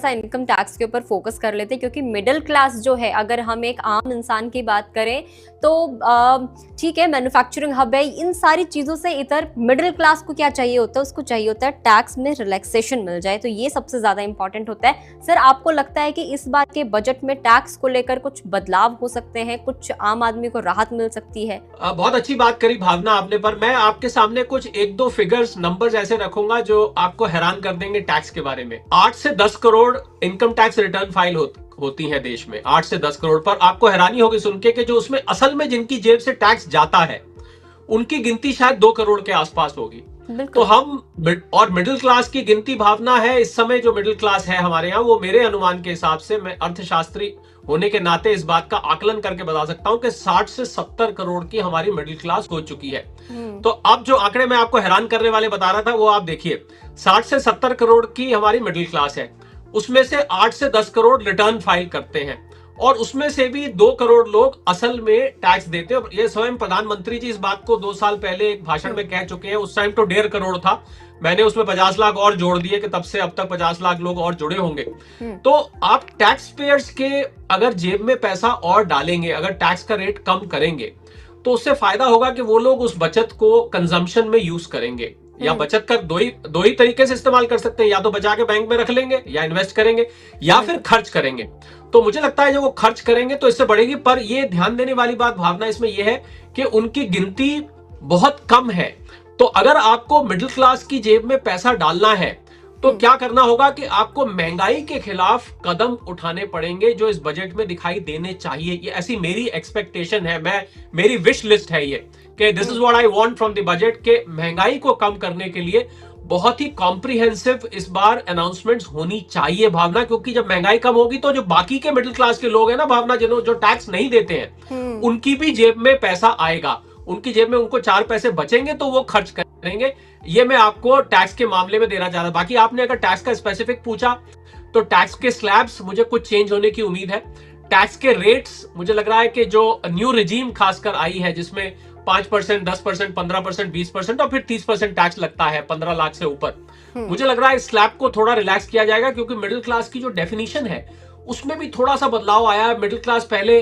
Income tax के ऊपर focus कर लेते हैं, क्योंकि मिडिल क्लास जो है, अगर हम एक आम इंसान की बात करें तो ठीक है, मैन्युफैक्चरिंग हब है, इन सारी चीज़ों से इधर मिडिल क्लास को क्या चाहिए होता है, उसको चाहिए होता है टैक्स में रिलैक्सेशन मिल जाए, तो ये सबसे ज़्यादा इंपॉर्टेंट होता है। सर, आपको लगता है कि इस बार के बजट में टैक्स को लेकर कुछ बदलाव हो सकते हैं, कुछ आम आदमी को राहत मिल सकती है? बहुत अच्छी बात करी भावना आपने, पर मैं आपके सामने कुछ एक दो फिगर्स नंबर्स ऐसे रखूंगा जो आपको हैरान कर देंगे टैक्स के बारे में। 8 से 10 crore income tax return file होती हैं देश में, 8 से 10 करोड़। पर आपको हैरानी होगी सुन के कि जो उसमें असल में जिनकी जेब से टैक्स जाता है उनकी गिनती शायद 2 करोड़ के आसपास होगी। तो हम और मिडिल क्लास की गिनती भावना है इस समय, जो मिडिल क्लास है हमारे यहाँ, वो मेरे अनुमान के हिसाब से, मैं अर्थशास्त्री होने के नाते इस बात का आकलन करके बता सकता हूं कि 60 से 70 करोड़ की हमारी मिडिल क्लास हो चुकी है। तो अब जो आंकड़े मैं आपको हैरान करने वाले बता रहा था वो आप देखिए, 60 से 70 करोड़ की हमारी मिडिल क्लास है, उसमें से 8 से 10 करोड़ रिटर्न फाइल करते हैं, और उसमें से भी 2 करोड़ लोग असल में टैक्स देते हैं। ये स्वयं प्रधानमंत्री जी इस बात को 2 साल पहले एक भाषण में कह चुके हैं। उस टाइम तो 1.5 करोड़ था, मैंने उसमें 50 लाख और जोड़ दिए कि तब से अब तक 50 लाख लोग और जुड़े होंगे। तो आप टैक्स पेयर्स के अगर जेब में पैसा और डालेंगे, अगर टैक्स का रेट कम करेंगे, तो उससे फायदा होगा कि वो लोग उस बचत को कंजम्पशन में यूज करेंगे, या बचत कर दो ही तरीके से इस्तेमाल कर सकते हैं, या तो बचा के बैंक में रख लेंगे, या इन्वेस्ट करेंगे, या फिर खर्च करेंगे। तो मुझे लगता है जब वो खर्च करेंगे तो इससे बढ़ेगी। पर ये ध्यान देने वाली बात भावना इसमें यह है कि उनकी गिनती बहुत कम है। तो अगर आपको मिडिल क्लास की जेब में पैसा डालना है तो क्या करना होगा कि आपको महंगाई के खिलाफ कदम उठाने पड़ेंगे, जो इस बजट में दिखाई देने चाहिए। ये ऐसी मेरी एक्सपेक्टेशन है, मेरी विश लिस्ट है ये, कि this is what I want from the budget, के महंगाई को कम करने के लिए बहुत ही कॉम्प्रिहेंसिव इस बार अनाउंसमेंट्स होनी चाहिए भावना। क्योंकि जब महंगाई कम होगी तो जो बाकी के मिडिल क्लास के लोग हैं ना भावना, जो टैक्स नहीं देते हैं, उनकी भी जेब में पैसा आएगा, उनकी जेब में उनको 4 पैसे बचेंगे तो वो खर्च करेंगे। ये मैं आपको टैक्स के मामले में देना चाह रहा। बाकी आपने अगर टैक्स का स्पेसिफिक पूछा तो टैक्स के स्लैब्स मुझे कुछ चेंज होने की उम्मीद है। टैक्स के रेट्स मुझे लग रहा है कि जो न्यू रिजीम खासकर आई है, जिसमें 5%, 10%, 15%, 20% और फिर 30% टैक्स लगता है 15 लाख से ऊपर, मुझे लग रहा है इस स्लैब को थोड़ा रिलैक्स किया जाएगा। क्योंकि मिडिल क्लास की जो डेफिनेशन है उसमें भी थोड़ा सा बदलाव आया है। मिडिल क्लास पहले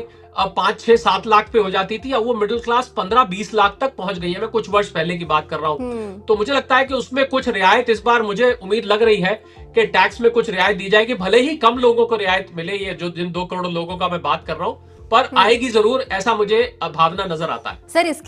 5, 6, 7 लाख पे हो जाती थी, अब वो मिडिल क्लास 15, 20 लाख तक पहुंच गई है। मैं कुछ वर्ष पहले की बात कर रहा हूं। तो मुझे लगता है कि उसमें कुछ रियायत इस बार, मुझे उम्मीद लग रही है कि टैक्स में कुछ रियायत दी जाएगी। भले ही कम लोगों को रियायत मिले, ये जो जिन 2 करोड़ लोगों का मैं बात कर रहा हूं, पर आएगी जरूर, ऐसा मुझे भावना नजर आता है। सर, इसके